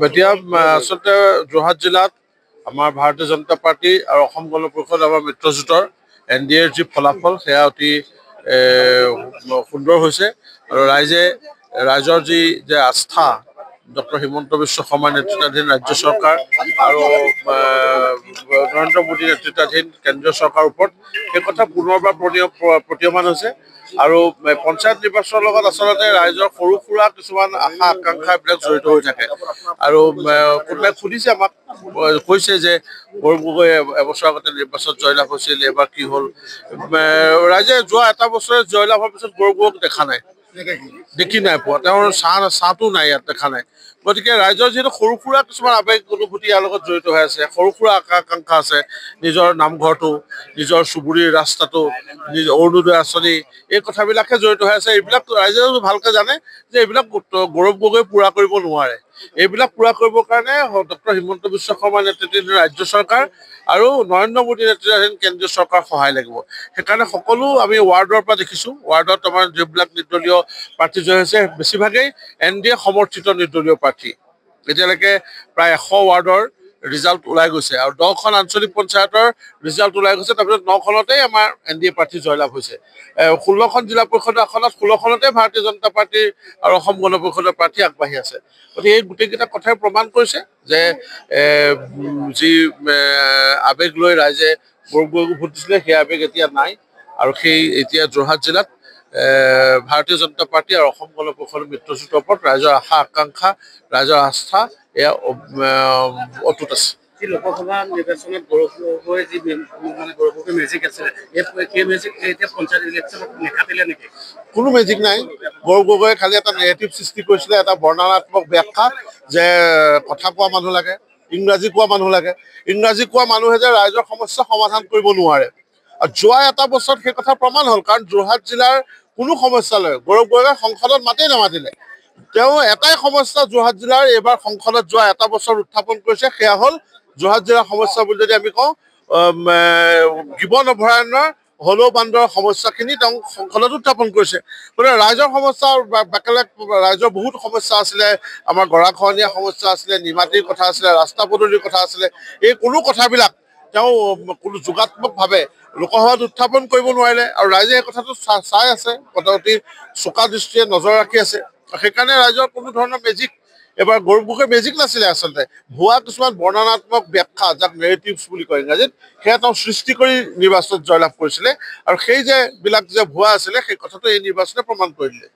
এতিয়া আচলতে যোৰহাট জিলাত আমাৰ ভাৰতীয় জনতা পাৰ্টি আৰু অসম গণ পৰিষদ আমাৰ মিত্ৰজোঁটৰ NDAৰ যি ফলাফল সেয়া অতি সুন্দৰ হৈছে আৰু ৰাইজৰ যি যে আস্থা ডক্টৰ হিমন্ত বিশ্ব শৰ্মাৰ নেতৃত্বাধীন ৰাজ্য চৰকাৰ আৰু নৰেন্দ্ৰ মোদী নেতৃত্বাধীন কেন্দ্ৰীয় চৰকাৰৰ ওপৰত সেই কথা পুনৰবাৰ প্ৰতীয়মান হৈছে আৰু পঞ্চায়ত নিৰ্বাচনৰ লগত আচলতে ৰাইজৰ সৰু সুৰা কিছুমান আশা আকাংক্ষা এইবিলাক জড়িত হৈ থাকে আৰু কোনোবাই সুধিছে আমাক কৈছে যে গৌৰৱ গগৈ এবছৰ আগতে নিৰ্বাচনত জয়লাভ হৈছিল এইবাৰ কি হ'ল ৰাইজে যোৱা এটা বছৰে জয়লাভ হোৱাৰ পিছত গৌৰৱ গগৈক দেখা নাই দেখি নাই পোৱা তেওঁৰ চাহটো নাই ইয়াত দেখা নাই গতিকে ৰাইজৰ যিহেতু সৰু সুৰা কিছুমান আৱেগ অনুভূতি ইয়াৰ লগত জড়িত হৈ আছে সৰু সুৰা আশা আকাংক্ষা আছে নিজৰ নামঘৰটো নিজৰ চুবুৰীৰ ৰাস্তাটো নিজৰ অৰুণোদয় আঁচনি এই কথাবিলাকে জড়িত হৈ আছে এইবিলাক ৰাইজে ভালকে জানে যে এইবিলাক গৌৰৱ গগৈ পূৰা কৰিব নোৱাৰে এইবিলাক পূৰা কৰিবৰ কাৰণে ডক্টৰ হিমন্ত বিশ্ব শৰ্মাৰ নেতৃত্বাধীন ৰাজ্য চৰকাৰ আৰু নৰেন্দ্ৰ মোদী নেতৃত্বাধীন কেন্দ্ৰীয় চৰকাৰ সহায় লাগিব সেইকাৰণে সকলো আমি ৱাৰ্ডৰ পৰা দেখিছোঁ ৱাৰ্ডত আমাৰ যিবিলাক নিৰ্দলীয় প্ৰাৰ্থী জয় হৈছে বেছিভাগেই NDA সমৰ্থিত নিৰ্দলীয় প্ৰাৰ্থী এতিয়ালৈকে প্ৰায় 100 ৱাৰ্ডৰ ৰিজাল্ট ওলাই গৈছে আৰু 10খন আঞ্চলিক পঞ্চায়তৰ ৰিজাল্ট ওলাই গৈছে তাৰপিছত 9খনতেই আমাৰ NDA প্ৰাৰ্থী জয়লাভ হৈছে 16খন জিলা পৰিষদৰ আসনত 16খনতে ভাৰতীয় জনতা পাৰ্টীৰ আৰু অসম গণ পৰিষদৰ প্ৰাৰ্থী আগবাঢ়ি আছে গতিকে এই গোটেইকেইটা কথাই প্ৰমাণ কৰিছে যে যি আৱেগ লৈ ৰাইজে গৌৰৱ গগৈক ভোট দিছিলে সেই আৱেগ এতিয়া নাই আৰু সেই এতিয়া যোৰহাট জিলাত ভাৰতীয় জনতা পাৰ্টী আৰু অসম গণ পৰিষদৰ মিত্ৰজোঁটৰ ওপৰত ৰাইজৰ আশা আকাংক্ষা ৰাইজৰ আস্থা এয়া অটুট আছে লোকসভা নিৰ্বাচনত গৌৰৱ গগৈ যি গৌৰৱ গগৈ মেজিক আছিলে সেই মেজিক এতিয়া পঞ্চায়ত ইলেকশ্যনত নেখাটিলে নেকি কোনো মেজিক নাই গৌৰৱ গগৈয়ে খালি এটা নেগেটিভ সৃষ্টি কৰিছিলে এটা বৰ্ণনাত্মক ব্যাখ্যা যে কথা কোৱা মানুহ লাগে ইংৰাজী কোৱা মানুহ লাগে ইংৰাজী কোৱা মানুহে যে ৰাইজৰ সমস্যা সমাধান কৰিব নোৱাৰে আৰু যোৱা এটা বছৰত সেই কথা প্ৰমাণ হ'ল কাৰণ যোৰহাট জিলাৰ কোনো সমস্যা লৈ গৌৰৱ গগৈয়ে সংসদত মাতেই নামাতিলে তেওঁ এটাই সমস্যা যোৰহাট জিলাৰ এইবাৰ সংসদত যোৱা এটা বছৰ উত্থাপন কৰিছে সেয়া হ'ল যোৰহাট জিলাৰ সমস্যা বুলি যদি আমি কওঁ গিবন অভয়াৰণ্যৰ হলৌ বান্দৰৰ সমস্যাখিনি তেওঁ সংসদত উত্থাপন কৰিছে গতিকে ৰাইজৰ সমস্যা বেলেগ ৰাইজৰ বহুত সমস্যা আছিলে আমাৰ গৰাখহনীয়া সমস্যা আছিলে নিমাতীৰ কথা আছিলে ৰাস্তা পদূলিৰ কথা আছিলে এই কোনো কথাবিলাক তেওঁ কোনো যোগাত্মকভাৱে লোকসভাত উত্থাপন কৰিব নোৱাৰিলে আৰু ৰাইজে এই কথাটো চাই আছে অতি চোকা দৃষ্টিৰে নজৰ ৰাখি আছে সেইকাৰণে ৰাইজৰ কোনো ধৰণৰ মেজিক এবাৰ গৌৰৱ গগৈ মেজিক নাছিলে আচলতে ভুৱা কিছুমান বৰ্ণনাত্মক ব্যাখ্যা যাক নেৰেটিভছ বুলি কয় ইংৰাজীত সেয়া তেওঁ সৃষ্টি কৰি নিৰ্বাচনত জয়লাভ কৰিছিলে আৰু সেই যে বিলাক যে ভুৱা আছিলে সেই কথাটো এই নিৰ্বাচনে প্ৰমাণ কৰি দিলে